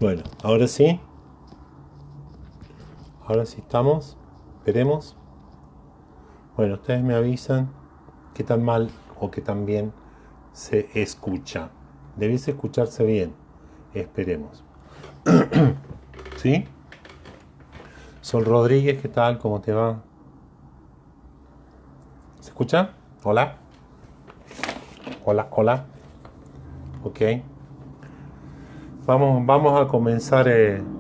Bueno, ahora sí estamos. Veremos. Bueno, ustedes me avisan qué tan mal o qué tan bien se escucha. Debiese escucharse bien. Esperemos. ¿Sí? Sol Rodríguez, ¿qué tal? ¿Cómo te va? ¿Se escucha? Hola. Hola, hola. Ok. Vamos a comenzar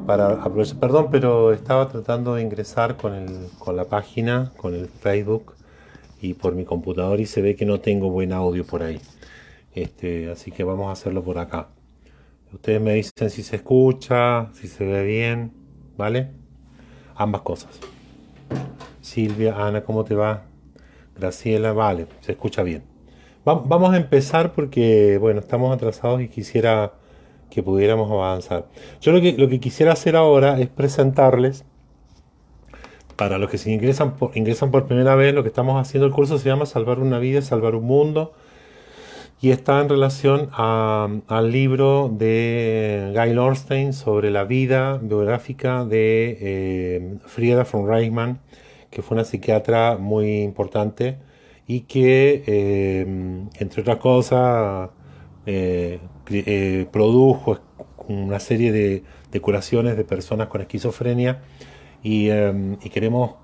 para aprovechar. Perdón, pero estaba tratando de ingresar con la página, con el Facebook y por mi computador y se ve que no tengo buen audio por ahí. Así que vamos a hacerlo por acá. Ustedes me dicen si se escucha, si se ve bien, ¿vale? Ambas cosas. Silvia, Ana, ¿cómo te va? Graciela, vale, se escucha bien. Vamos a empezar porque, bueno, estamos atrasados y quisiera que pudiéramos avanzar. Yo lo que quisiera hacer ahora es presentarles, para los que se ingresan por primera vez, lo que estamos haciendo. El curso se llama Salvar una vida, salvar un mundo. Y está en relación al libro de Guy Lorstein sobre la vida biográfica de Frieda von Reichmann, que fue una psiquiatra muy importante y que, entre otras cosas, produjo una serie de curaciones de personas con esquizofrenia y queremos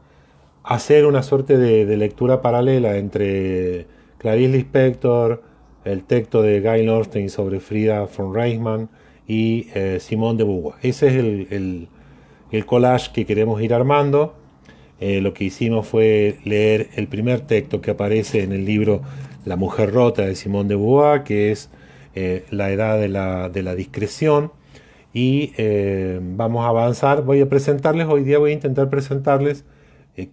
hacer una suerte de lectura paralela entre Clarice Lispector, el texto de Guy Lorstein sobre Frida von Reichmann y Simone de Beauvoir. Ese es el collage que queremos ir armando. Lo que hicimos fue leer el primer texto que aparece en el libro La mujer rota de Simone de Beauvoir, que es la edad de la discreción. Y vamos a avanzar. Hoy día voy a intentar presentarles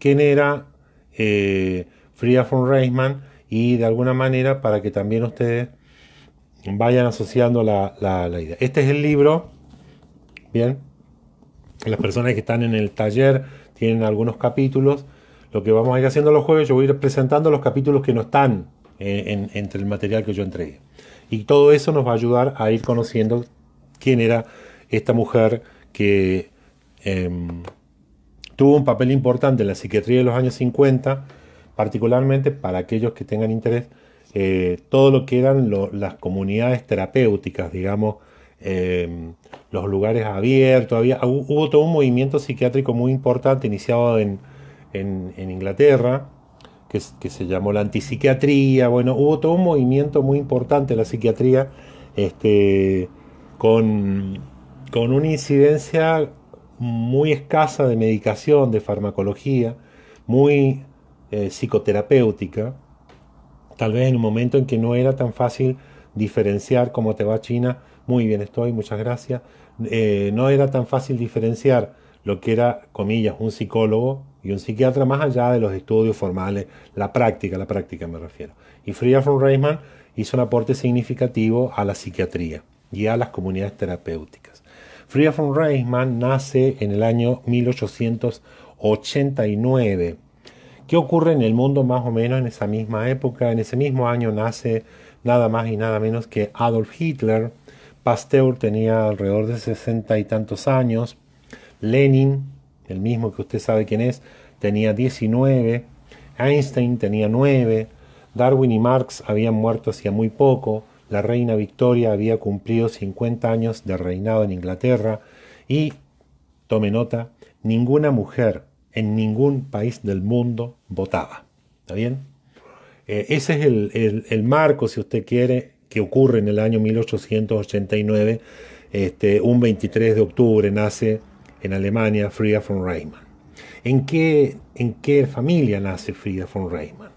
quién era Frida von Reichmann y de alguna manera para que también ustedes vayan asociando la idea. Este es el libro, bien, las personas que están en el taller tienen algunos capítulos. Lo que vamos a ir haciendo los jueves, yo voy a ir presentando los capítulos que no están entre el material que yo entregué. Y todo eso nos va a ayudar a ir conociendo quién era esta mujer que eh, tuvo un papel importante en la psiquiatría de los años 50, particularmente para aquellos que tengan interés, todo lo que eran las comunidades terapéuticas, digamos, los lugares abiertos. Hubo todo un movimiento psiquiátrico muy importante iniciado en Inglaterra, que se llamó la antipsiquiatría. Bueno, hubo todo un movimiento muy importante en la psiquiatría, este, con, con una incidencia muy escasa de medicación, de farmacología, muy psicoterapéutica, tal vez en un momento en que no era tan fácil diferenciar. ¿Cómo te va, China? Muy bien estoy, muchas gracias. No era tan fácil diferenciar lo que era, comillas, un psicólogo y un psiquiatra más allá de los estudios formales, la práctica me refiero. Y Frida von Reichmann hizo un aporte significativo a la psiquiatría y a las comunidades terapéuticas. Frida von Reichmann nace en el año 1889. ¿Qué ocurre en el mundo más o menos en esa misma época? En ese mismo año nace nada más y nada menos que Adolf Hitler. Pasteur tenía alrededor de 60 y tantos años. Lenin, el mismo que usted sabe quién es, tenía 19. Einstein tenía 9. Darwin y Marx habían muerto hacía muy poco. La reina Victoria había cumplido 50 años de reinado en Inglaterra. Y, tome nota, ninguna mujer en ningún país del mundo votaba. ¿Está bien? Ese es el marco, si usted quiere, que ocurre en el año 1889. Un 23 de octubre nace en Alemania Frida von Reichmann. En qué familia nace Frida von Reichmann?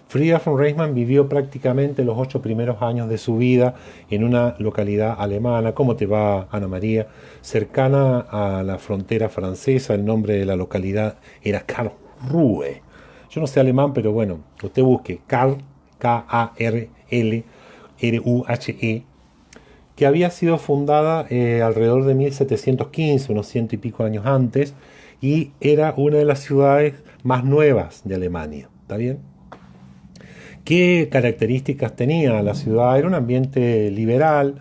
Frida von Reichmann vivió prácticamente los 8 primeros años de su vida en una localidad alemana. ¿Cómo te va, Ana María? Cercana a la frontera francesa. El nombre de la localidad era Karlsruhe. Yo no sé alemán, pero bueno, usted busque Karl, K-A-R-L-R-U-H-E, que había sido fundada alrededor de 1715, unos ciento y pico años antes, y era una de las ciudades más nuevas de Alemania. ¿Está bien? ¿Qué características tenía la ciudad? Era un ambiente liberal,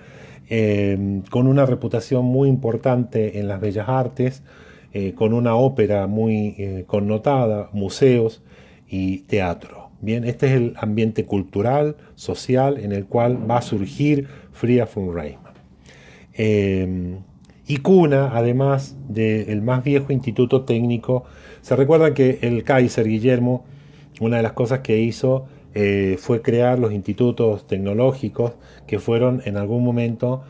con una reputación muy importante en las bellas artes, con una ópera muy connotada, museos y teatro. Bien, este es el ambiente cultural, social, en el cual va a surgir Frida von Reimann. Y cuna, además del más viejo instituto técnico. Se recuerda que el Kaiser Guillermo, una de las cosas que hizo fue crear los institutos tecnológicos, que fueron en algún momento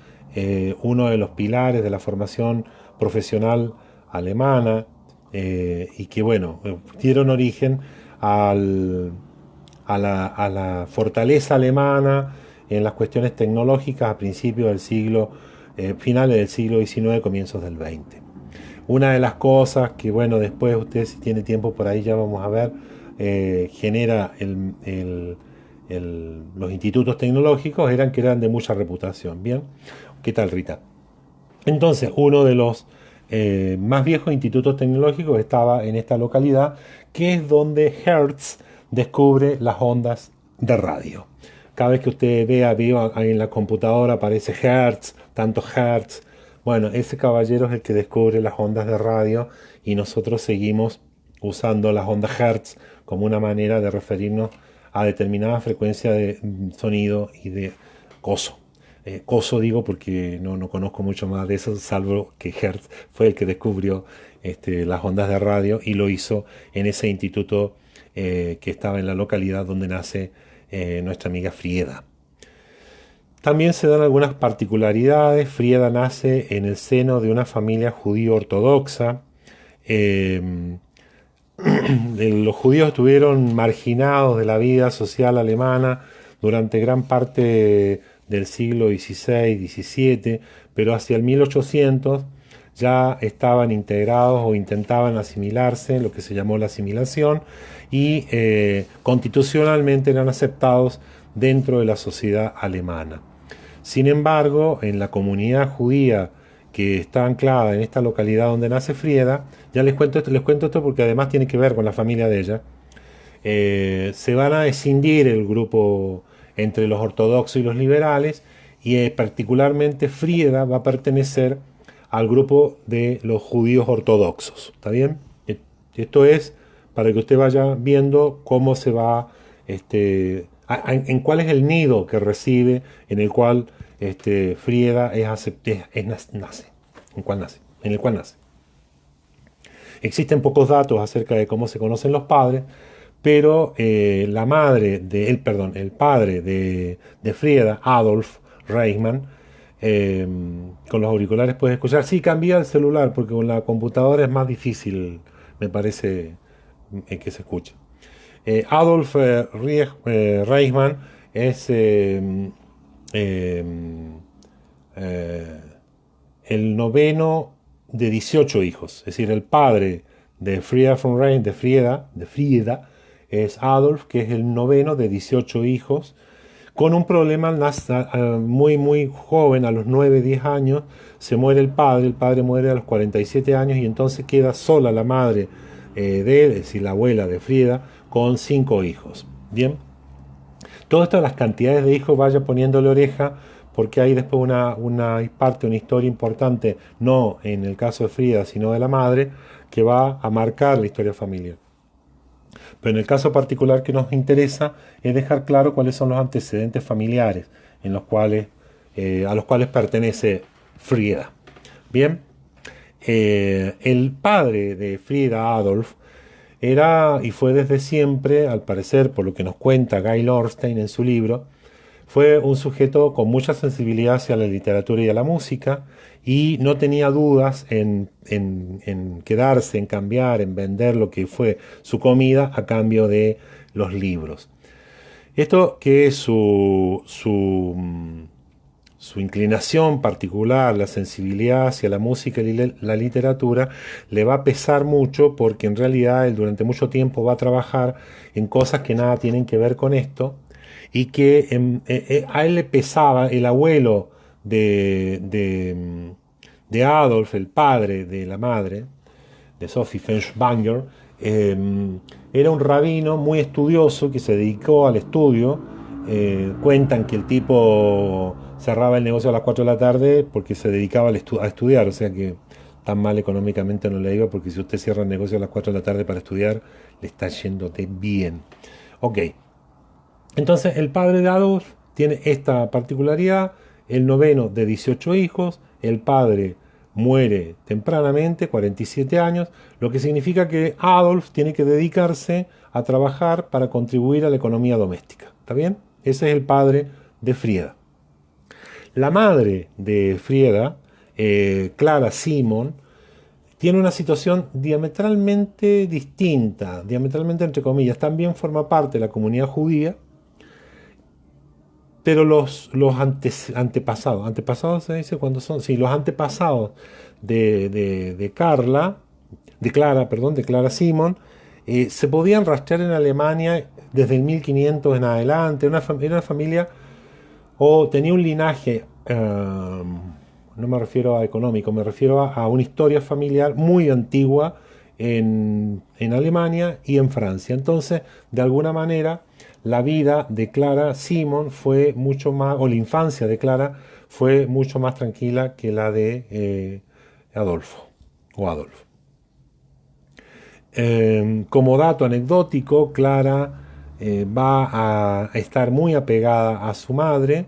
uno de los pilares de la formación profesional alemana, y que, bueno, dieron origen al, a la fortaleza alemana en las cuestiones tecnológicas a principios del siglo, finales del siglo XIX, comienzos del XX. Una de las cosas que, bueno, después usted, si tiene tiempo por ahí, ya vamos a ver, genera los institutos tecnológicos, que eran de mucha reputación. Bien, ¿qué tal, Rita? Entonces, uno de los más viejos institutos tecnológicos estaba en esta localidad, que es donde Hertz descubre las ondas de radio. Cada vez que usted vea en la computadora aparece Hertz, tanto Hertz. Bueno, ese caballero es el que descubre las ondas de radio, y nosotros seguimos usando las ondas Hertz como una manera de referirnos a determinada frecuencia de sonido y de coso. Coso digo porque no conozco mucho más de eso, salvo que Hertz fue el que descubrió las ondas de radio, y lo hizo en ese instituto que estaba en la localidad donde nace nuestra amiga Frieda. También se dan algunas particularidades. Frieda nace en el seno de una familia judío ortodoxa. Los judíos estuvieron marginados de la vida social alemana durante gran parte del siglo XVI, XVII, pero hacia el 1800 ya estaban integrados o intentaban asimilarse, lo que se llamó la asimilación, y constitucionalmente eran aceptados dentro de la sociedad alemana. Sin embargo, en la comunidad judía que está anclada en esta localidad donde nace Frieda, ya les cuento esto porque además tiene que ver con la familia de ella, se van a escindir el grupo entre los ortodoxos y los liberales, y particularmente Frieda va a pertenecer al grupo de los judíos ortodoxos. ¿Está bien? Esto es para que usted vaya viendo cómo se va, en cuál es el nido que recibe, en el cual Frieda nace, en el cual nace. Existen pocos datos acerca de cómo se conocen los padres, pero el padre de Frieda, Adolf Reichmann, con los auriculares puedes escuchar. Sí, cambia el celular porque con la computadora es más difícil, me parece, que se escuche. Adolf Reichmann es el noveno de 18 hijos, es decir, el padre de Frieda von Reichmann, de Frieda, es Adolf, que es el noveno de 18 hijos, con un problema. Muy joven, a los 9-10 años, se muere el padre muere a los 47 años, y entonces queda sola la madre es decir, la abuela de Frieda, con 5 hijos. Bien, todo esto, las cantidades de hijos, vaya poniéndole oreja, porque hay después una historia importante, no en el caso de Frieda, sino de la madre, que va a marcar la historia familiar. Pero en el caso particular que nos interesa es dejar claro cuáles son los antecedentes familiares en los cuales, a los cuales pertenece Frieda. Bien, el padre de Frieda, Adolf, era y fue desde siempre, al parecer, por lo que nos cuenta Guy Lorstein en su libro, fue un sujeto con mucha sensibilidad hacia la literatura y a la música, y no tenía dudas en quedarse, en cambiar, en vender lo que fue su comida a cambio de los libros. Esto, que es su inclinación particular, la sensibilidad hacia la música y la literatura, le va a pesar mucho, porque en realidad él durante mucho tiempo va a trabajar en cosas que nada tienen que ver con esto, y que a él le pesaba. El abuelo de Adolf, el padre de la madre, de Sophie Fenschbanger, era un rabino muy estudioso que se dedicó al estudio. Cuentan que el tipo cerraba el negocio a las 4 de la tarde porque se dedicaba a estudiar, o sea que tan mal económicamente no le iba, porque si usted cierra el negocio a las 4 de la tarde para estudiar, le está yéndote bien. Ok, entonces el padre de Adolf tiene esta particularidad, el noveno de 18 hijos, el padre muere tempranamente, 47 años, lo que significa que Adolf tiene que dedicarse a trabajar para contribuir a la economía doméstica. ¿Está bien? Ese es el padre de Frieda. La madre de Frieda, Clara Simon, tiene una situación diametralmente distinta, diametralmente entre comillas. También forma parte de la comunidad judía, pero antepasados se dice cuando son, sí, los antepasados de Carla, de Clara Simon, se podían rastrear en Alemania desde el 1500 en adelante. Era una familia o tenía un linaje, no me refiero a económico, me refiero a una historia familiar muy antigua en Alemania y en Francia. Entonces, de alguna manera, la vida de Clara Simon fue mucho más, o la infancia de Clara fue mucho más tranquila que la de Adolfo o Adolfo. Como dato anecdótico, Clara va a estar muy apegada a su madre.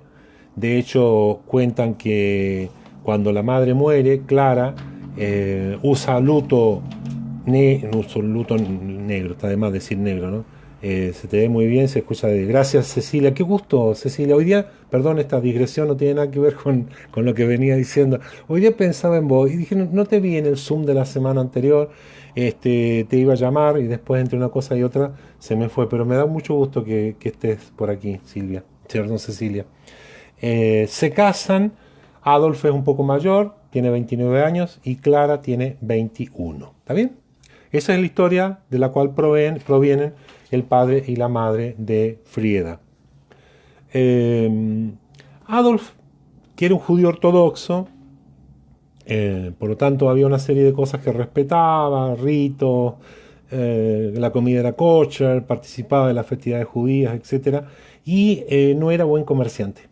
De hecho, cuentan que cuando la madre muere, Clara usa luto negro, está de más decir negro, ¿no? Se te ve muy bien, se escucha de gracias Cecilia, qué gusto Cecilia. Hoy día, perdón, esta digresión no tiene nada que ver con lo que venía diciendo. Hoy día pensaba en vos y dije, no te vi en el Zoom de la semana anterior, te iba a llamar y después entre una cosa y otra se me fue, pero me da mucho gusto que estés por aquí, Silvia, perdón Cecilia. Se casan, Adolf es un poco mayor, tiene 29 años y Clara tiene 21. ¿Está bien? Esa es la historia de la cual provienen el padre y la madre de Frieda. Adolf, que era un judío ortodoxo, por lo tanto había una serie de cosas que respetaba, ritos, la comida era kosher, participaba de las festividades judías, etc. Y no era buen comerciante.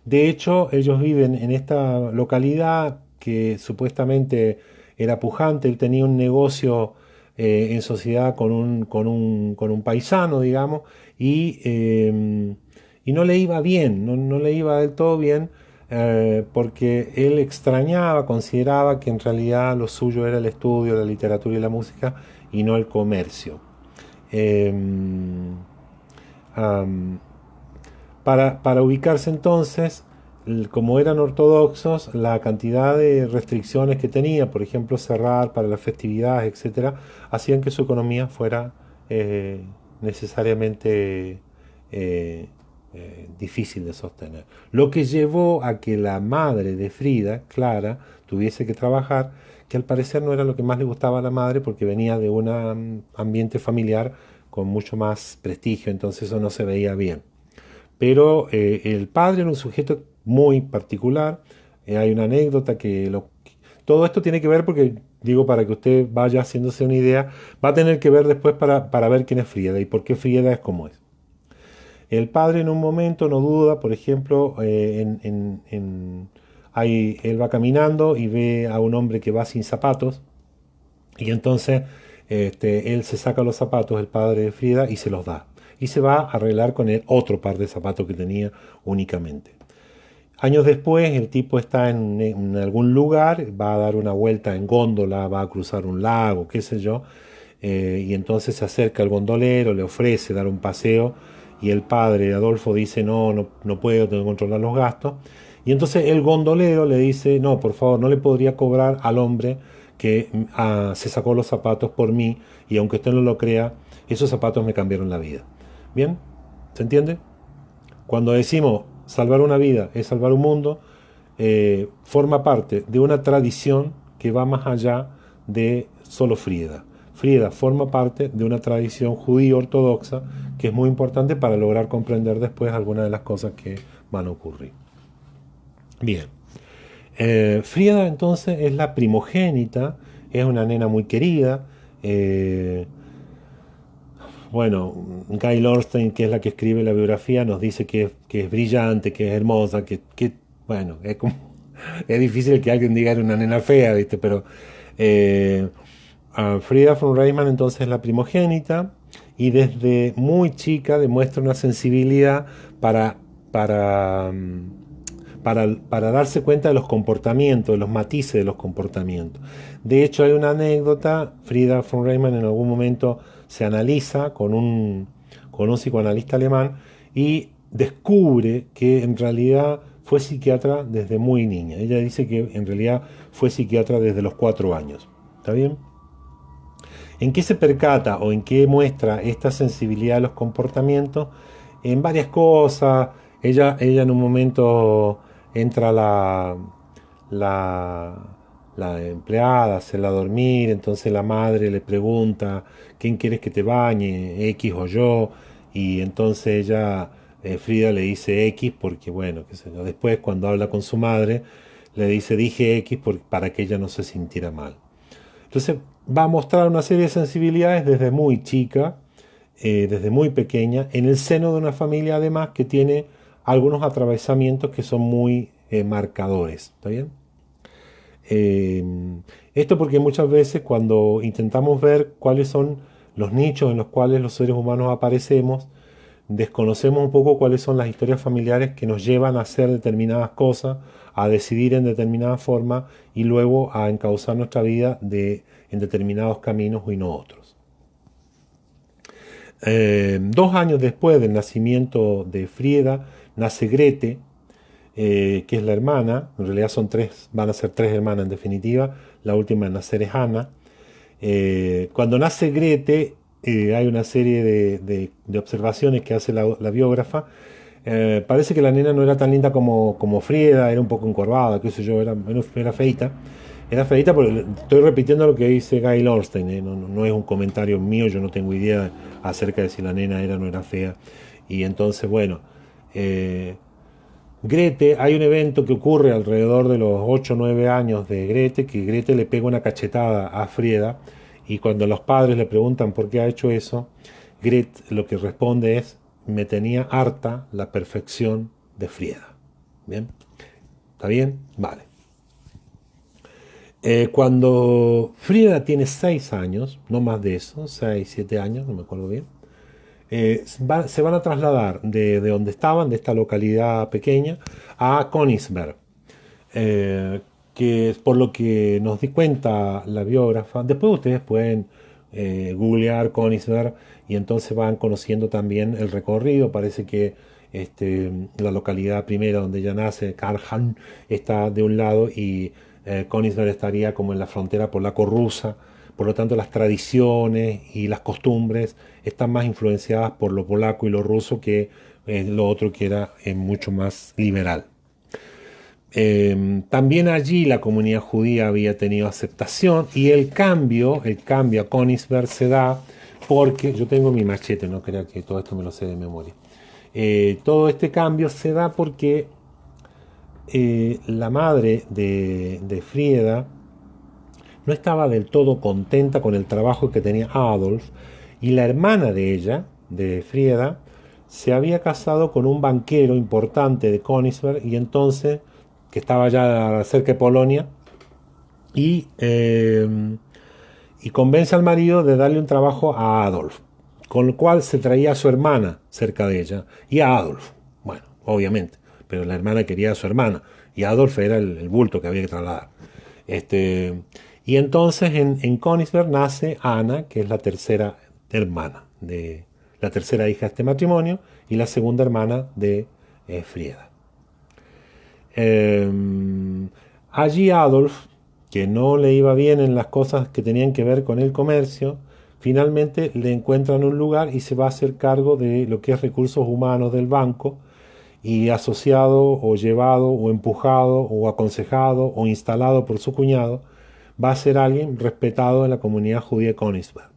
De hecho, ellos viven en esta localidad que supuestamente era pujante. Él tenía un negocio en sociedad con un paisano, digamos, y no le iba bien, no le iba del todo bien, porque él extrañaba, consideraba que en realidad lo suyo era el estudio, la literatura y la música, y no el comercio. Eh, um, para ubicarse entonces, como eran ortodoxos, la cantidad de restricciones que tenía, por ejemplo, cerrar para las festividades, etcétera, hacían que su economía fuera necesariamente difícil de sostener. Lo que llevó a que la madre de Frida, Clara, tuviese que trabajar, que al parecer no era lo que más le gustaba a la madre porque venía de un ambiente familiar con mucho más prestigio, entonces eso no se veía bien. Pero el padre era un sujeto muy particular. Hay una anécdota todo esto tiene que ver porque, digo, para que usted vaya haciéndose una idea, va a tener que ver después para ver quién es Frieda y por qué Frieda es como es. El padre en un momento no duda, por ejemplo, él va caminando y ve a un hombre que va sin zapatos y entonces él se saca los zapatos, el padre de Frida, y se los da. Y se va a arreglar con él otro par de zapatos que tenía únicamente. Años después, el tipo está en algún lugar, va a dar una vuelta en góndola, va a cruzar un lago, qué sé yo, y entonces se acerca al gondolero, le ofrece dar un paseo, y el padre Adolfo dice, no puedo, tengo que controlar los gastos. Y entonces el gondolero le dice, no, por favor, no le podría cobrar al hombre que se sacó los zapatos por mí, y aunque usted no lo crea, esos zapatos me cambiaron la vida. ¿Bien? ¿Se entiende? Cuando decimos salvar una vida es salvar un mundo, forma parte de una tradición que va más allá de solo Frieda. Frieda forma parte de una tradición judía ortodoxa que es muy importante para lograr comprender después algunas de las cosas que van a ocurrir. Bien. Frieda entonces es la primogénita, es una nena muy querida, bueno, Guy Lorstein, que es la que escribe la biografía, nos dice que es brillante, que es hermosa, bueno, es como, es difícil que alguien diga era una nena fea, ¿viste? Pero eh, Frida von Reimann entonces es la primogénita y desde muy chica demuestra una sensibilidad para, para, para darse cuenta de los comportamientos, de los matices de los comportamientos. De hecho, hay una anécdota, Frida von Reimann en algún momento se analiza con un psicoanalista alemán y descubre que en realidad fue psiquiatra desde muy niña. Ella dice que en realidad fue psiquiatra desde los 4 años. ¿Está bien? ¿En qué se percata o en qué muestra esta sensibilidad a los comportamientos? En varias cosas. Ella en un momento entra la, la empleada a hacerla dormir, entonces la madre le pregunta, ¿quién quieres que te bañe? ¿X o yo? Y entonces Frida le dice X porque, bueno, qué sé yo. Después cuando habla con su madre, le dice, dije X para que ella no se sintiera mal. Entonces va a mostrar una serie de sensibilidades desde muy chica, desde muy pequeña, en el seno de una familia además que tiene algunos atravesamientos que son muy marcadores. ¿Está bien? Eh, Esto porque muchas veces cuando intentamos ver cuáles son los nichos en los cuales los seres humanos aparecemos, desconocemos un poco cuáles son las historias familiares que nos llevan a hacer determinadas cosas, a decidir en determinada forma y luego a encauzar nuestra vida en determinados caminos y no otros. 2 años después del nacimiento de Frieda, nace Grete, que es la hermana, en realidad son tres, van a ser tres hermanas en definitiva, la última en nacer es Ana. Cuando nace Grete, hay una serie de observaciones que hace la biógrafa. Parece que la nena no era tan linda como Frieda, era un poco encorvada, qué sé yo, era feita. Era feita, pero estoy repitiendo lo que dice Guy Lorstein, no es un comentario mío, yo no tengo idea acerca de si la nena era o no era fea. Y entonces, bueno, eh, Grete, hay un evento que ocurre alrededor de los 8 o 9 años de Grete, que Grete le pega una cachetada a Frieda y cuando los padres le preguntan por qué ha hecho eso, Grete lo que responde es, me tenía harta la perfección de Frieda. ¿Bien? ¿Está bien? Vale. Cuando Frieda tiene 6 años, no más de eso, 6, 7 años, no me acuerdo bien, se van a trasladar de donde estaban, de esta localidad pequeña, a Königsberg, que es por lo que nos di cuenta la biógrafa. Después ustedes pueden googlear Königsberg y entonces van conociendo también el recorrido. Parece que la localidad primera donde ella nace, Karlshamn, está de un lado y Königsberg estaría como en la frontera polaco-rusa. Por lo tanto, las tradiciones y las costumbres están más influenciadas por lo polaco y lo ruso que lo otro que era mucho más liberal. También allí la comunidad judía había tenido aceptación y el cambio a Königsberg se da porque, yo tengo mi machete, no crea que todo esto me lo sé de memoria. Todo este cambio se da porque la madre de Frieda no estaba del todo contenta con el trabajo que tenía Adolf y la hermana de ella, de Frieda, se había casado con un banquero importante de Königsberg y entonces, que estaba ya cerca de Polonia, y, eh, y convence al marido de darle un trabajo a Adolf, con lo cual se traía a su hermana cerca de ella y a Adolf, bueno, obviamente, pero la hermana quería a su hermana y Adolf era el bulto que había que trasladar. Y entonces en Königsberg nace Ana, que es la tercera hermana, la tercera hija de este matrimonio y la segunda hermana de Frieda. Eh, Allí Adolf, que no le iba bien en las cosas que tenían que ver con el comercio, finalmente le encuentran un lugar y se va a hacer cargo de lo que es recursos humanos del banco y asociado o llevado o empujado o aconsejado o instalado por su cuñado, va a ser alguien respetado en la comunidad judía de Königsberg.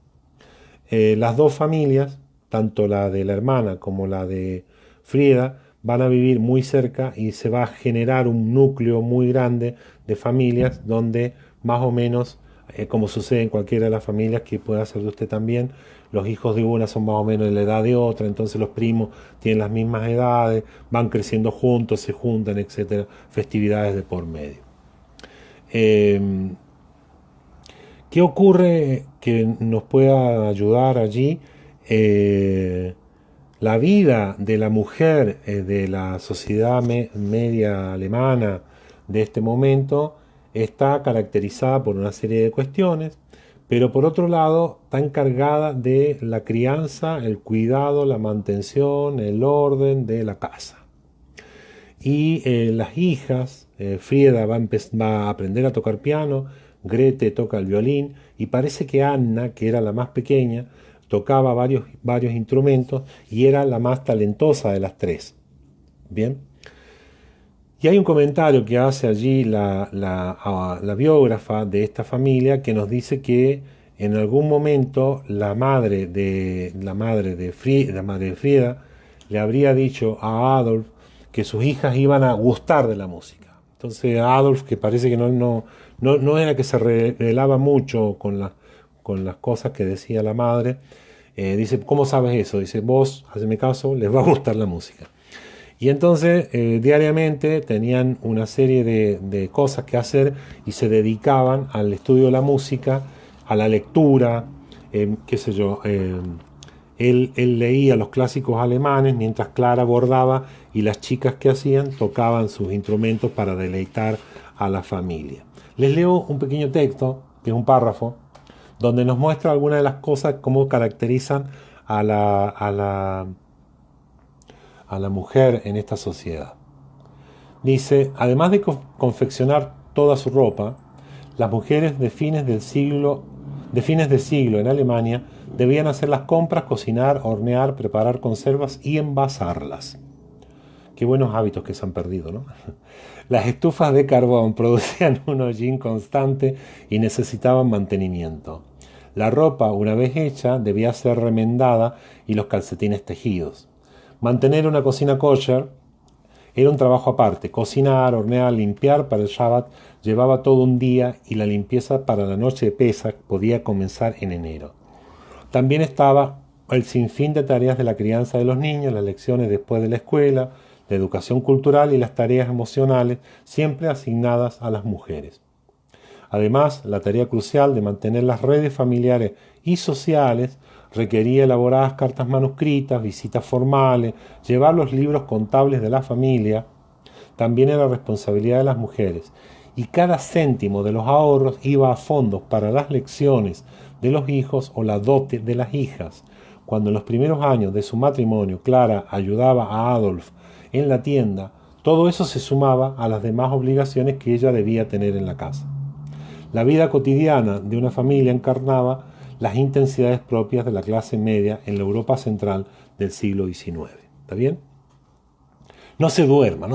Las dos familias, tanto la de la hermana como la de Frieda, van a vivir muy cerca y se va a generar un núcleo muy grande de familias donde más o menos, como sucede en cualquiera de las familias que pueda ser de usted también, los hijos de una son más o menos de la edad de otra, entonces los primos tienen las mismas edades, van creciendo juntos, se juntan, etcétera, festividades de por medio. Eh, ¿Qué ocurre que nos pueda ayudar allí? Eh, la vida de la mujer de la sociedad media alemana de este momento está caracterizada por una serie de cuestiones, pero por otro lado está encargada de la crianza, el cuidado, la mantención, el orden de la casa. Y las hijas, Frieda va a aprender a tocar piano, Grete toca el violín y parece que Anna, que era la más pequeña, tocaba varios instrumentos y era la más talentosa de las tres. Bien. Y hay un comentario que hace allí la biógrafa de esta familia que nos dice que en algún momento la madre de Frieda le habría dicho a Adolf que sus hijas iban a gustar de la música. Entonces Adolf, que parece que no era que se revelaba mucho con las cosas que decía la madre, dice, ¿cómo sabes eso? Dice, vos, haceme caso, les va a gustar la música. Y entonces diariamente tenían una serie de cosas que hacer y se dedicaban al estudio de la música, a la lectura, qué sé yo. Él leía los clásicos alemanes mientras Clara bordaba y las chicas que hacían tocaban sus instrumentos para deleitar a la familia. Les leo un pequeño texto, que es un párrafo, donde nos muestra algunas de las cosas, cómo caracterizan a la mujer en esta sociedad. Dice, además de confeccionar toda su ropa, las mujeres de fines de siglo en Alemania debían hacer las compras, cocinar, hornear, preparar conservas y envasarlas. Qué buenos hábitos que se han perdido, ¿no? Las estufas de carbón producían un hollín constante y necesitaban mantenimiento. La ropa, una vez hecha, debía ser remendada y los calcetines tejidos. Mantener una cocina kosher era un trabajo aparte. Cocinar, hornear, limpiar para el Shabbat llevaba todo un día y la limpieza para la noche de Pesach podía comenzar en enero. También estaba el sinfín de tareas de la crianza de los niños, las lecciones después de la escuela, la educación cultural y las tareas emocionales, siempre asignadas a las mujeres. Además, la tarea crucial de mantener las redes familiares y sociales requería elaboradas cartas manuscritas, visitas formales, llevar los libros contables de la familia. También era responsabilidad de las mujeres. Y cada céntimo de los ahorros iba a fondos para las lecciones de los hijos o la dote de las hijas. Cuando en los primeros años de su matrimonio Clara ayudaba a Adolf en la tienda, todo eso se sumaba a las demás obligaciones que ella debía tener en la casa. La vida cotidiana de una familia encarnaba las intensidades propias de la clase media en la Europa central del siglo XIX. ¿Está bien? No se duerma.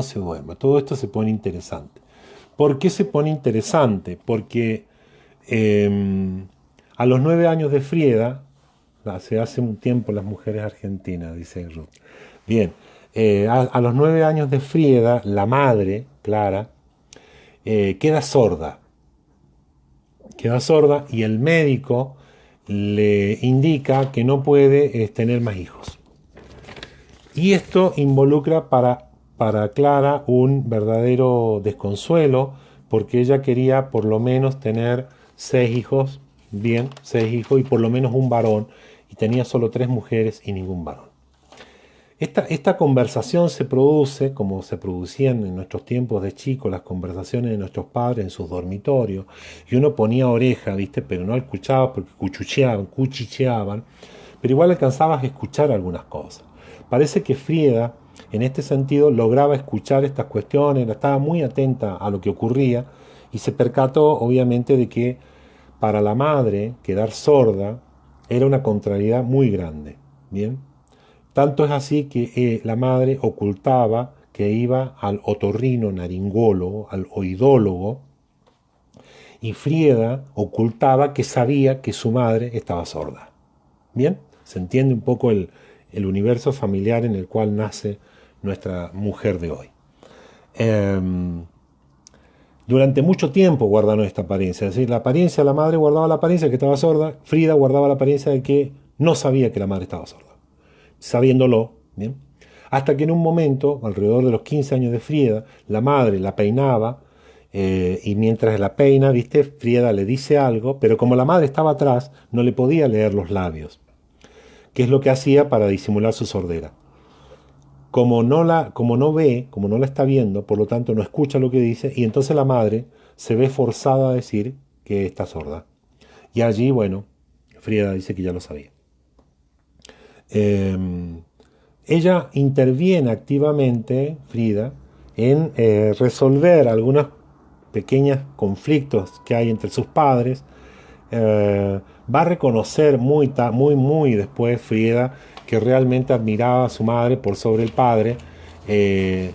Todo esto se pone interesante. ¿Por qué se pone interesante? Porque a los 9 años de Frieda, hace un tiempo las mujeres argentinas, dice Ruth. Bien, a los 9 años de Frieda, la madre, Clara, queda sorda y el médico le indica que no puede tener más hijos. Y esto involucra para Clara un verdadero desconsuelo, porque ella quería por lo menos tener 6 hijos, 6 hijos y por lo menos un varón, y tenía solo 3 mujeres y ningún varón. Esta conversación se produce, como se producían en nuestros tiempos de chicos, las conversaciones de nuestros padres en sus dormitorios, y uno ponía oreja, ¿viste? Pero no escuchaba porque cuchicheaban, pero igual alcanzabas a escuchar algunas cosas. Parece que Frieda, en este sentido, lograba escuchar estas cuestiones, estaba muy atenta a lo que ocurría, y se percató, obviamente, de que para la madre quedar sorda era una contrariedad muy grande, ¿bien? Tanto es así que la madre ocultaba que iba al otorrino naringólogo, al oidólogo, y Frieda ocultaba que sabía que su madre estaba sorda. ¿Bien? Se entiende un poco el universo familiar en el cual nace nuestra mujer de hoy. Durante mucho tiempo guardaron esta apariencia, es decir, la apariencia, la madre guardaba la apariencia de que estaba sorda, Frida guardaba la apariencia de que no sabía que la madre estaba sorda, sabiéndolo, ¿bien? Hasta que en un momento, alrededor de los 15 años de Frieda, la madre la peinaba y mientras la peina, ¿viste? Frieda le dice algo, pero como la madre estaba atrás, no le podía leer los labios, que es lo que hacía para disimular su sordera. Como no ve, como no la está viendo, por lo tanto no escucha lo que dice, y entonces la madre se ve forzada a decir que está sorda. Y allí, bueno, Frieda dice que ya lo sabía. Eh, Ella interviene activamente, Frida, en resolver algunos pequeños conflictos que hay entre sus padres. Va a reconocer muy después Frida que realmente admiraba a su madre por sobre el padre, eh,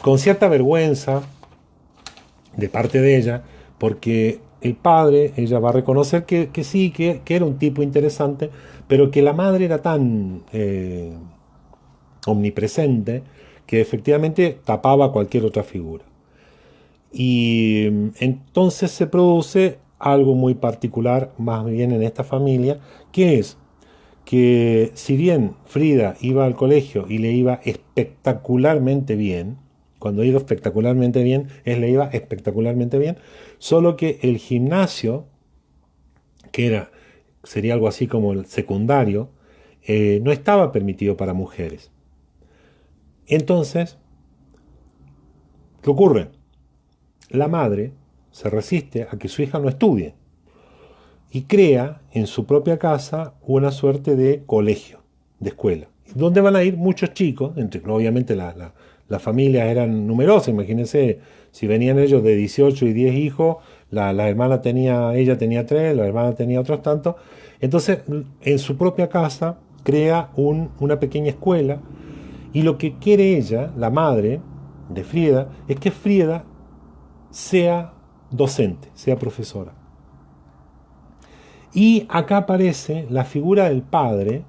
con cierta vergüenza de parte de ella, porque el padre, ella va a reconocer que sí, que era un tipo interesante, pero que la madre era tan omnipresente que efectivamente tapaba cualquier otra figura. Y entonces se produce algo muy particular, más bien en esta familia, que es que si bien Frida iba al colegio y le iba espectacularmente bien, cuando digo espectacularmente bien, es le iba espectacularmente bien, solo que el gimnasio, que sería algo así como el secundario, no estaba permitido para mujeres. Entonces, ¿qué ocurre? La madre se resiste a que su hija no estudie y crea en su propia casa una suerte de colegio, de escuela, donde van a ir muchos chicos, entre obviamente las familias eran numerosas, imagínense, si venían ellos de 18 y 10 hijos, la hermana ella tenía 3, la hermana tenía otros tantos, entonces en su propia casa crea una pequeña escuela y lo que quiere ella, la madre de Frieda, es que Frieda sea docente, sea profesora. Y acá aparece la figura del padre.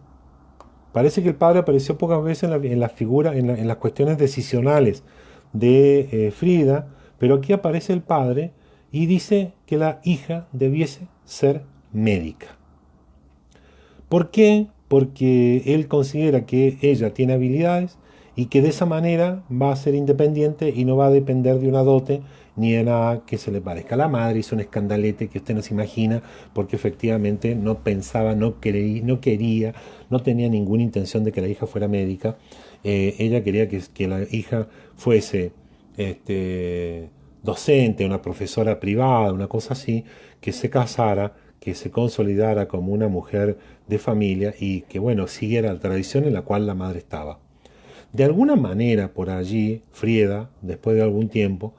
Parece que el padre apareció pocas veces en la figura, en las cuestiones decisionales de Frida, pero aquí aparece el padre y dice que la hija debiese ser médica. ¿Por qué? Porque él considera que ella tiene habilidades y que de esa manera va a ser independiente y no va a depender de una dote ni de nada que se le parezca. La madre hizo un escandalete que usted no se imagina porque efectivamente no pensaba, no quería, no tenía ninguna intención de que la hija fuera médica. Ella quería que la hija fuese docente, una profesora privada, una cosa así, que se casara, que se consolidara como una mujer de familia y que, bueno, siguiera la tradición en la cual la madre estaba. De alguna manera, por allí, Frieda, después de algún tiempo,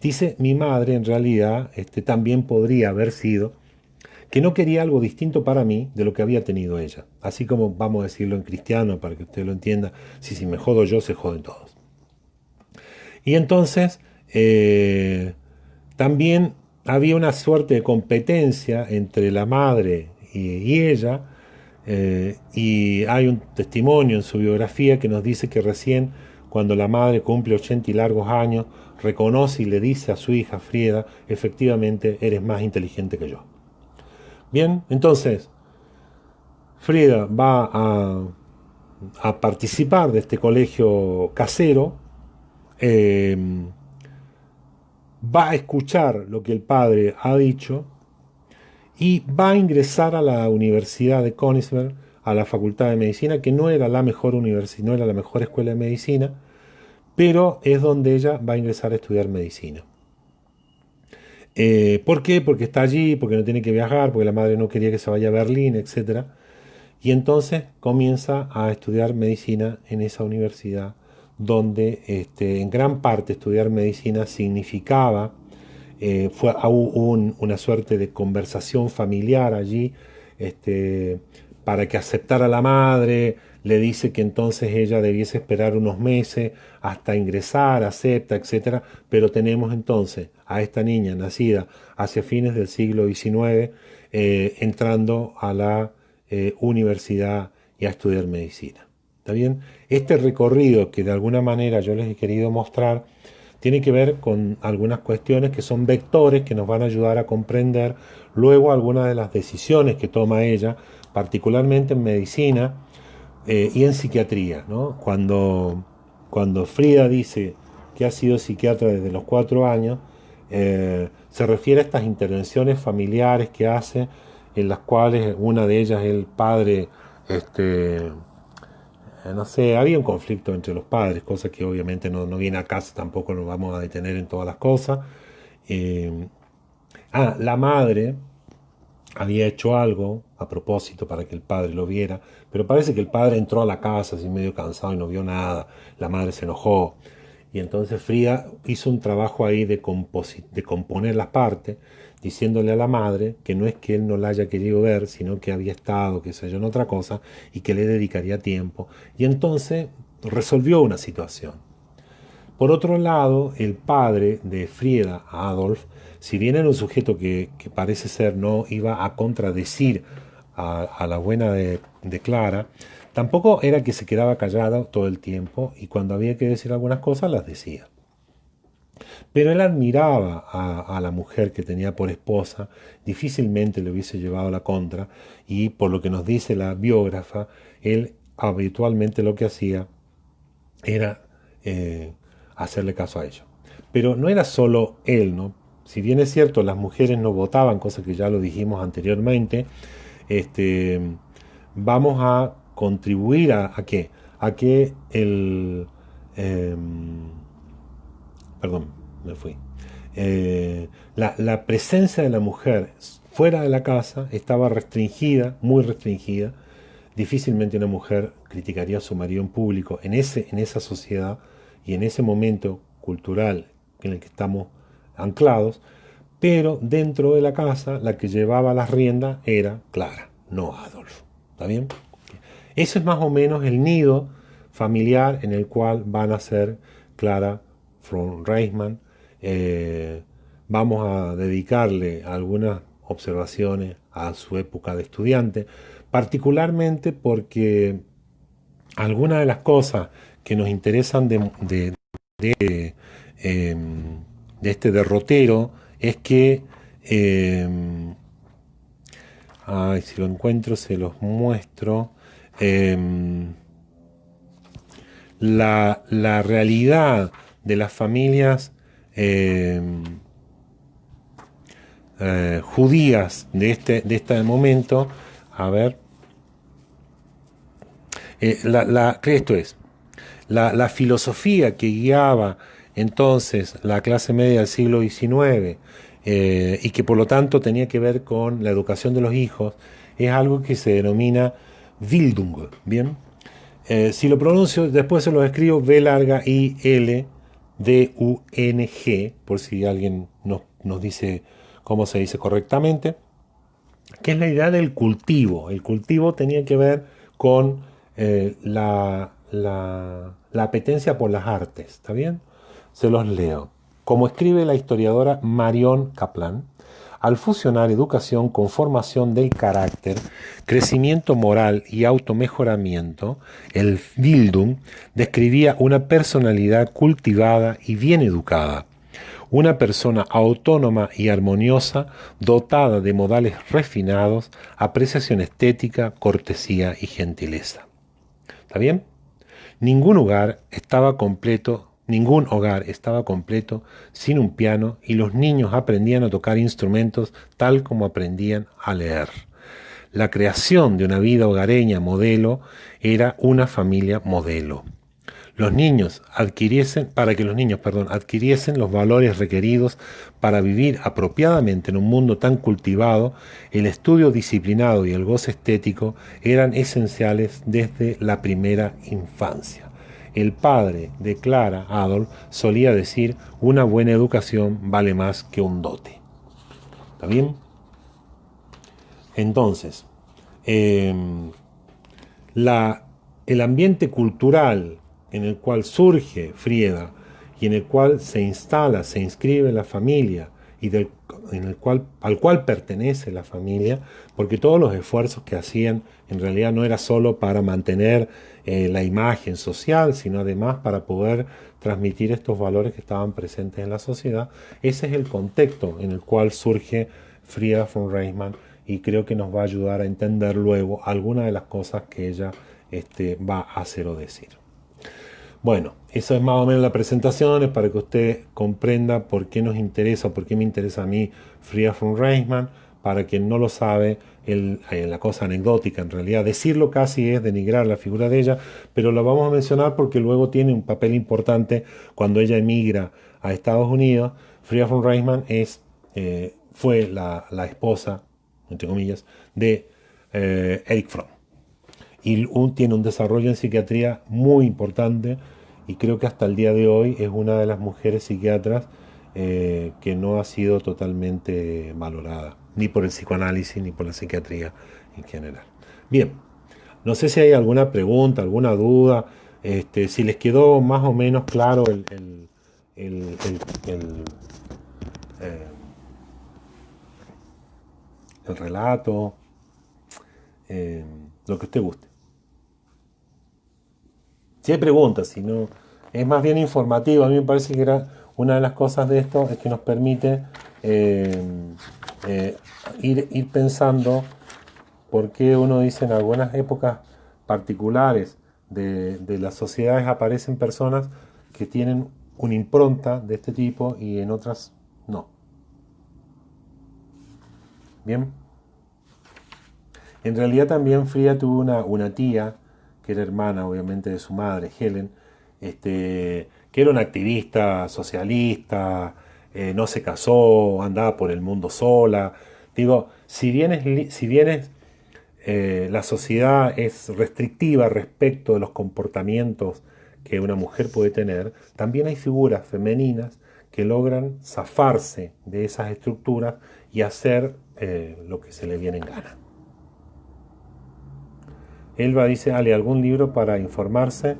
dice, mi madre en realidad también podría haber sido, que no quería algo distinto para mí de lo que había tenido ella. Así como vamos a decirlo en cristiano, para que usted lo entienda, si me jodo yo, se joden todos. Y entonces, también había una suerte de competencia entre la madre y ella, y hay un testimonio en su biografía que nos dice que recién cuando la madre cumple 80 y largos años, reconoce y le dice a su hija Frieda, efectivamente eres más inteligente que yo. Bien, entonces Frieda va a participar de este colegio casero, eh, va a escuchar lo que el padre ha dicho y va a ingresar a la Universidad de Königsberg, a la Facultad de Medicina, que no era la mejor universidad, no era la mejor escuela de medicina, pero es donde ella va a ingresar a estudiar medicina. ¿Por qué? Porque está allí, porque no tiene que viajar, porque la madre no quería que se vaya a Berlín, etc. Y entonces comienza a estudiar medicina en esa universidad, donde en gran parte estudiar medicina significaba hubo una suerte de conversación familiar allí, para que aceptara la madre, le dice que entonces ella debiese esperar unos meses hasta ingresar, acepta, etcétera, pero tenemos entonces a esta niña nacida hacia fines del siglo XIX entrando a la universidad y a estudiar medicina. ¿Está bien? Este recorrido que de alguna manera yo les he querido mostrar tiene que ver con algunas cuestiones que son vectores que nos van a ayudar a comprender luego algunas de las decisiones que toma ella particularmente en medicina y en psiquiatría, ¿no? Cuando Frida dice que ha sido psiquiatra desde los 4 años, se refiere a estas intervenciones familiares que hace, en las cuales una de ellas el padre, no sé, había un conflicto entre los padres, cosa que obviamente no viene a casa, tampoco nos vamos a detener en todas las cosas. Eh, la madre había hecho algo a propósito para que el padre lo viera, pero parece que el padre entró a la casa así medio cansado y no vio nada, la madre se enojó y entonces Frida hizo un trabajo ahí de componer las partes, diciéndole a la madre que no es que él no la haya querido ver, sino que había estado, qué sé yo, en otra cosa y que le dedicaría tiempo. Y entonces resolvió una situación. Por otro lado, el padre de Frieda, Adolf, si bien era un sujeto que parece ser no iba a contradecir a la buena de Clara, tampoco era que se quedaba callada todo el tiempo y cuando había que decir algunas cosas las decía. Pero él admiraba a la mujer que tenía por esposa, difícilmente le hubiese llevado la contra y por lo que nos dice la biógrafa, él habitualmente lo que hacía era hacerle caso a ellos. Pero no era solo él, ¿no? Si bien es cierto, las mujeres no votaban, cosa que ya lo dijimos anteriormente, este, vamos a contribuir a qué? A que eh, perdón, me fui. La presencia de la mujer fuera de la casa estaba restringida, muy restringida. Difícilmente una mujer criticaría a su marido en público en esa sociedad y en ese momento cultural en el que estamos anclados, pero dentro de la casa la que llevaba las riendas era Clara, no Adolf. ¿Está bien? Ese es más o menos el nido familiar en el cual van a ser Clara von Reisman. Vamos a dedicarle algunas observaciones a su época de estudiante, particularmente porque algunas de las cosas que nos interesan eh, de este derrotero es que, ay, si lo encuentro se los muestro, eh, la realidad de las familias eh, judías de este momento, a ver, esto es, la filosofía que guiaba entonces la clase media del siglo XIX y que por lo tanto tenía que ver con la educación de los hijos, es algo que se denomina Bildung, ¿bien? Si lo pronuncio, después se lo escribo B larga I L D U N G, por si alguien nos dice cómo se dice correctamente, que es la idea del cultivo. El cultivo tenía que ver con la apetencia por las artes, ¿está bien? Se los leo. Como escribe la historiadora Marion Kaplan, al fusionar educación con formación del carácter, crecimiento moral y automejoramiento, el Bildung describía una personalidad cultivada y bien educada, una persona autónoma y armoniosa, dotada de modales refinados, apreciación estética, cortesía y gentileza. ¿Está bien? Ningún hogar estaba completo sin un piano y los niños aprendían a tocar instrumentos tal como aprendían a leer. La creación de una vida hogareña modelo era una familia modelo. Para que los niños adquiriesen los valores requeridos para vivir apropiadamente en un mundo tan cultivado, el estudio disciplinado y el goce estético eran esenciales desde la primera infancia. El padre de Clara, Adolf, solía decir: una buena educación vale más que un dote. ¿Está bien? Entonces, el ambiente cultural en el cual surge Frieda y en el cual se instala, se inscribe la familia y al cual pertenece la familia, porque todos los esfuerzos que hacían en realidad no era solo para mantener la imagen social, sino además para poder transmitir estos valores que estaban presentes en la sociedad. Ese es el contexto en el cual surge Frieda von Reisman y creo que nos va a ayudar a entender luego algunas de las cosas que ella va a hacer o decir. Bueno, eso es más o menos la presentación, es para que usted comprenda por qué nos interesa, por qué me interesa a mí Frida von Reisman. Para quien no lo sabe, la cosa anecdótica en realidad, decirlo casi es denigrar la figura de ella, pero la vamos a mencionar porque luego tiene un papel importante cuando ella emigra a Estados Unidos. Frida von Reisman fue la esposa, entre comillas, de Erich Fromm. Y tiene un desarrollo en psiquiatría muy importante y creo que hasta el día de hoy es una de las mujeres psiquiatras que no ha sido totalmente valorada, ni por el psicoanálisis ni por la psiquiatría en general. Bien, no sé si hay alguna pregunta, alguna duda, si les quedó más o menos claro el, el, eh, el relato, lo que usted guste. Si hay preguntas, si no, es más bien informativo. A mí me parece que era una de las cosas de esto es que nos permite eh, ir pensando por qué uno dice en algunas épocas particulares de las sociedades aparecen personas que tienen una impronta de este tipo y en otras no. Bien. En realidad también Frida tuvo una tía, que era hermana obviamente de su madre, Helen, que era una activista socialista, no se casó, andaba por el mundo sola. Digo, si bien la sociedad es restrictiva respecto de los comportamientos que una mujer puede tener, también hay figuras femeninas que logran zafarse de esas estructuras y hacer lo que se le viene en gana. Elba dice, Ale, ¿algún libro para informarse?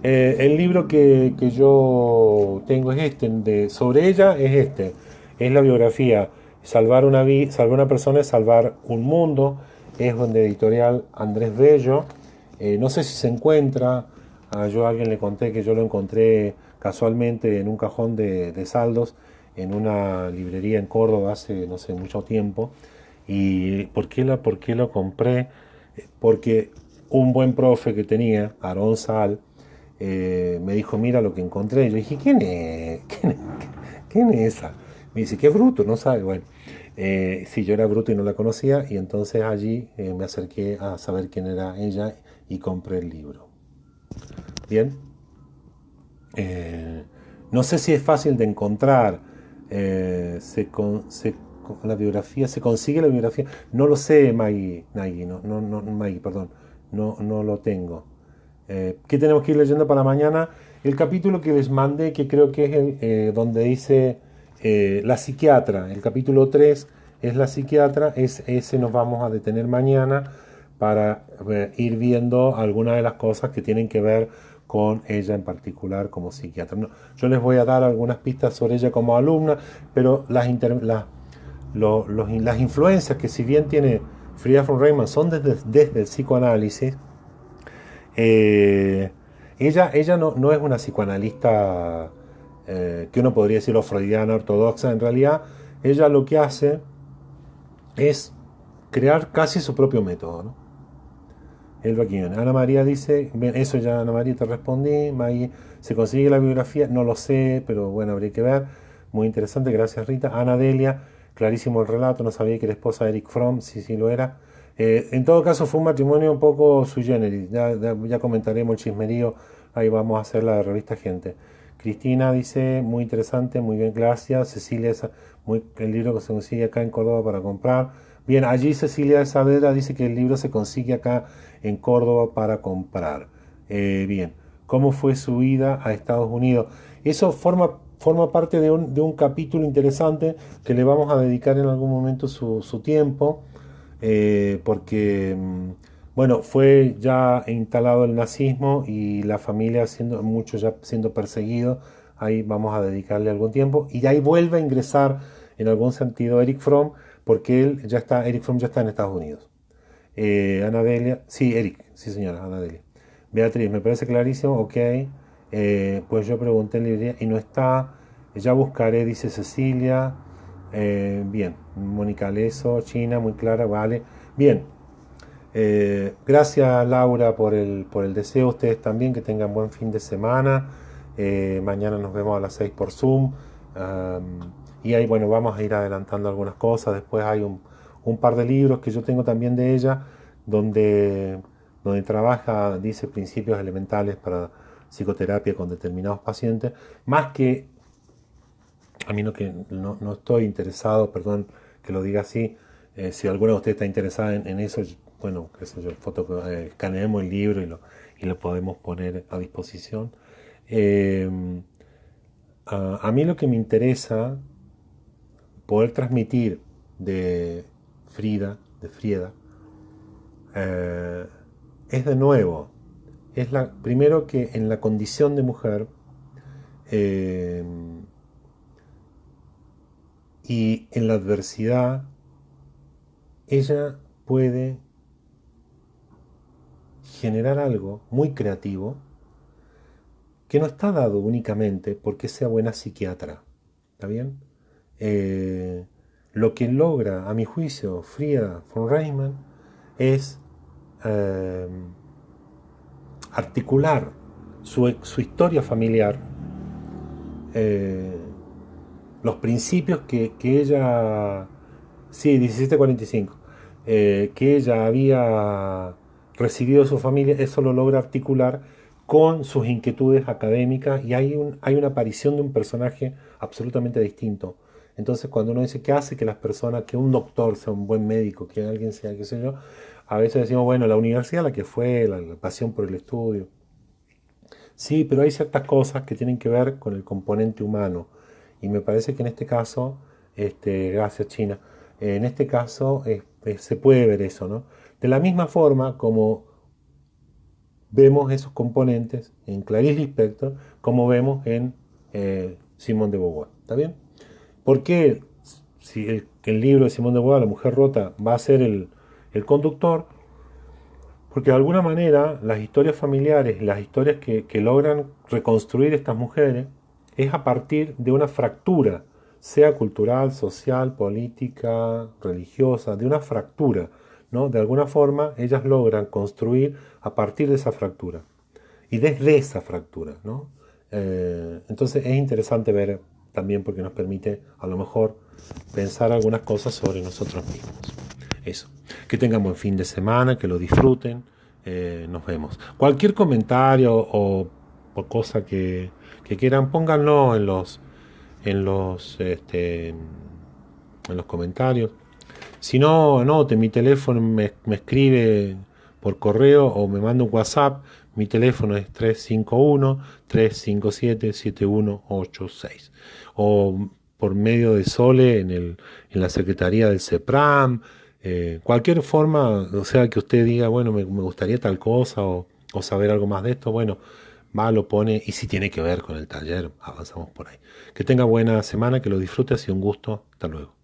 El libro que yo tengo es sobre ella es es la biografía. Salvar una persona es salvar un mundo, es de editorial Andrés Bello. No sé si se encuentra, yo a alguien le conté que yo lo encontré casualmente en un cajón de saldos en una librería en Córdoba hace, no sé, mucho tiempo. ¿Y por qué lo compré? Porque un buen profe que tenía, Aarón Sal, me dijo, mira lo que encontré. Yo dije, ¿quién es? ¿Quién es esa? Me dice, qué bruto, no sabe. Bueno, sí, yo era bruto y no la conocía, y entonces allí me acerqué a saber quién era ella y compré el libro. Bien. Eh, no sé si es fácil de encontrar. La biografía, ¿se consigue la biografía? No lo sé, Maggie, Maggie, perdón, no lo tengo. ¿Qué tenemos que ir leyendo para mañana? El capítulo que les mandé, que creo que es donde dice la psiquiatra, el capítulo 3 es la psiquiatra, ese nos vamos a detener mañana para ir viendo algunas de las cosas que tienen que ver con ella en particular como psiquiatra. No, yo les voy a dar algunas pistas sobre ella como alumna, pero las influencias que si bien tiene Frida von Reisman son desde el psicoanálisis. eh, ella no es una psicoanalista que uno podría decirlo freudiana, ortodoxa. En realidad ella lo que hace es crear casi su propio método, ¿no? El Baquiñón. Ana María dice, bien, eso ya Ana María te respondí. Maggie, ¿se consigue la biografía? No lo sé, pero bueno, habría que ver. Muy interesante, gracias Rita. Ana Delia, clarísimo el relato, no sabía que era esposa de Eric Fromm, sí lo era. En todo caso fue un matrimonio un poco sui generis, ya comentaremos el chismerío, ahí vamos a hacer la revista Gente. Cristina dice, muy interesante, muy bien, gracias. Cecilia, el libro que se consigue acá en Córdoba para comprar. Bien, allí Cecilia de Saavedra dice que el libro se consigue acá en Córdoba para comprar. Bien, ¿cómo fue su ida a Estados Unidos? Eso forma parte de un capítulo interesante que le vamos a dedicar en algún momento su tiempo, porque, bueno, fue ya instalado el nazismo y la familia muchos ya siendo perseguidos, ahí vamos a dedicarle algún tiempo, y ahí vuelve a ingresar en algún sentido Eric Fromm, porque Eric Fromm ya está en Estados Unidos. Ana Delia, sí, Eric, sí señora, Ana Delia. Beatriz, me parece clarísimo, ok. Pues yo pregunté en librería y no está. Ya buscaré, dice Cecilia. Bien, Mónica Leso, China, muy clara, vale. Bien, gracias Laura por el deseo, ustedes también, que tengan buen fin de semana. Mañana nos vemos a las 6 por Zoom. Y ahí, bueno, vamos a ir adelantando algunas cosas. Después hay un par de libros que yo tengo también de ella, donde trabaja, dice, principios elementales para psicoterapia con determinados pacientes. Más que a mí no estoy interesado, perdón que lo diga así, si alguno de ustedes está interesada en eso, bueno, qué sé yo, escaneemos el libro y lo podemos poner a disposición. Eh, a mí lo que me interesa poder transmitir de Frieda, eh, es de nuevo, primero que en la condición de mujer, eh, y en la adversidad, ella puede generar algo muy creativo que no está dado únicamente porque sea buena psiquiatra. ¿Está bien? Eh, lo que logra, a mi juicio, Frieda von Reimann es eh, articular su historia familiar, eh, los principios que ella, sí, 1745, que ella había recibido de su familia, eso lo logra articular con sus inquietudes académicas y hay una aparición de un personaje absolutamente distinto. Entonces, cuando uno dice qué hace que las personas, que un doctor sea un buen médico, que alguien sea, qué sé yo, a veces decimos, bueno, la universidad, la que fue, la pasión por el estudio. Sí, pero hay ciertas cosas que tienen que ver con el componente humano. Y me parece que en este caso, gracias China, en este caso se puede ver eso, ¿no? De la misma forma como vemos esos componentes en Clarice Lispector, como vemos en Simone de Beauvoir. ¿Está bien? ¿Por qué si el libro de Simone de Beauvoir, La mujer rota, va a ser el conductor? Porque de alguna manera las historias familiares, las historias que logran reconstruir estas mujeres, es a partir de una fractura, sea cultural, social, política, religiosa, de una fractura, ¿no? De alguna forma ellas logran construir a partir de esa fractura y desde esa fractura, ¿no? Entonces es interesante ver también porque nos permite a lo mejor pensar algunas cosas sobre nosotros mismos. Eso. Que tengan buen fin de semana, que lo disfruten. Nos vemos. Cualquier comentario o cosa que quieran, pónganlo en los comentarios. Si no, anoten mi teléfono, me escribe por correo o me manda un WhatsApp. Mi teléfono es 351-357-7186. O por medio de Sole en la Secretaría del CEPRAM. Cualquier forma, o sea, que usted diga, bueno, me gustaría tal cosa o saber algo más de esto, bueno, va, lo pone. Y si tiene que ver con el taller, avanzamos por ahí. Que tenga buena semana, que lo disfrute, ha sido un gusto. Hasta luego.